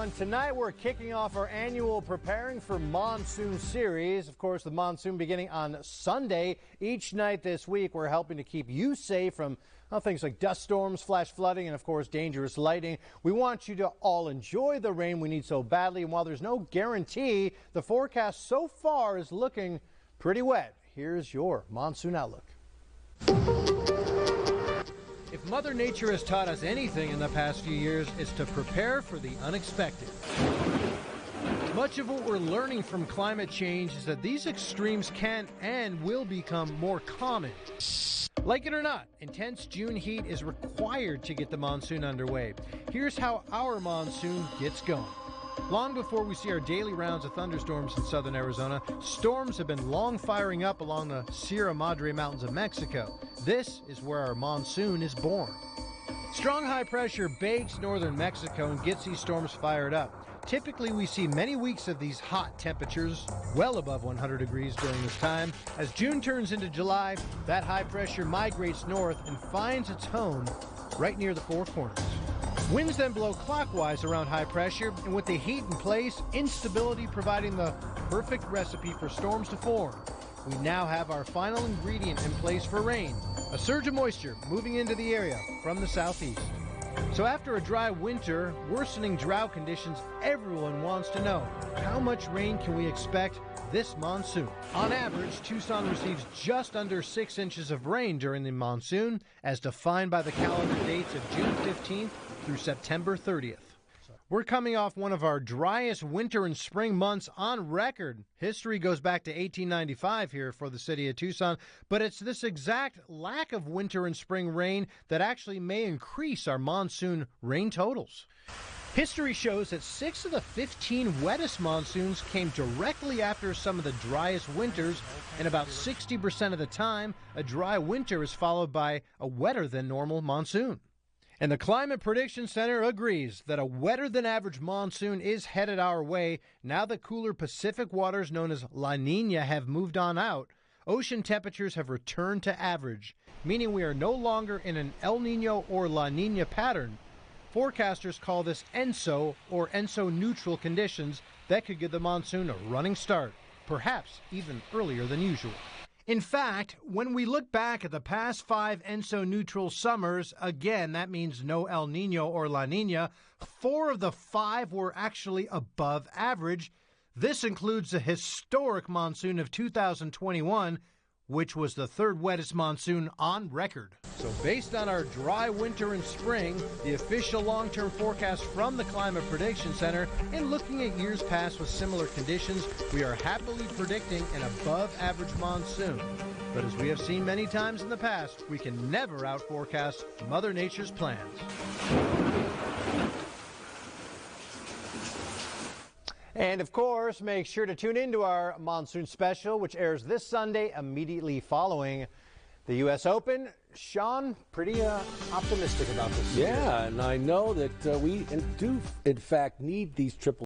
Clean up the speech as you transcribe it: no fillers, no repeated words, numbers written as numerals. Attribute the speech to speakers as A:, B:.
A: everyone. Tonight we're kicking off our annual Preparing for Monsoon series. Of course, the monsoon beginning on Sunday. Each night this week, we're helping to keep you safe from things like dust storms, flash flooding, and of course, dangerous lighting. We want you to all enjoy the rain we need so badly. And while there's no guarantee, the forecast so far is looking pretty wet. Here's your monsoon outlook. If Mother Nature has taught us anything in the past few years, it's to prepare for the unexpected. Much of what we're learning from climate change is that these extremes can and will become more common. Like it or not, intense June heat is required to get the monsoon underway. Here's how our monsoon gets going. Long before we see our daily rounds of thunderstorms in southern Arizona, storms have been long firing up along the Sierra Madre Mountains of Mexico. This is where our monsoon is born. Strong high pressure bakes northern Mexico and gets these storms fired up. Typically, we see many weeks of these hot temperatures, well above 100 degrees during this time. As June turns into July, that high pressure migrates north and finds its home right near the Four Corners. Winds then blow clockwise around high pressure, and with the heat in place, instability providing the perfect recipe for storms to form. We now have our final ingredient in place for rain, a surge of moisture moving into the area from the southeast. So after a dry winter, worsening drought conditions, everyone wants to know, how much rain can we expect this monsoon? On average, Tucson receives just under 6 inches of rain during the monsoon, as defined by the calendar dates of June 15th through September 30th. We're coming off one of our driest winter and spring months on record. History goes back to 1895 here for the city of Tucson, but it's this exact lack of winter and spring rain that actually may increase our monsoon rain totals. History shows that 6 of the 15 wettest monsoons came directly after some of the driest winters, and about 60% of the time, a dry winter is followed by a wetter than normal monsoon. And the Climate Prediction Center agrees that a wetter than average monsoon is headed our way. Now that cooler Pacific waters known as La Nina have moved on out, ocean temperatures have returned to average, meaning we are no longer in an El Nino or La Nina pattern. Forecasters call this ENSO or ENSO neutral conditions that could give the monsoon a running start, perhaps even earlier than usual. In fact, when we look back at the past 5 ENSO neutral summers, again, that means no El Nino or La Nina, 4 of the 5 were actually above average. This includes the historic monsoon of 2021, which was the 3rd wettest monsoon on record. So based on our dry winter and spring, the official long-term forecast from the Climate Prediction Center, and looking at years past with similar conditions, we are happily predicting an above-average monsoon. But as we have seen many times in the past, we can never out-forecast Mother Nature's plans. And of course, make sure to tune into our monsoon special, which airs this Sunday immediately following the U.S. Open. Sean, pretty optimistic about this.
B: Yeah, and I know that we do, in fact, need these triple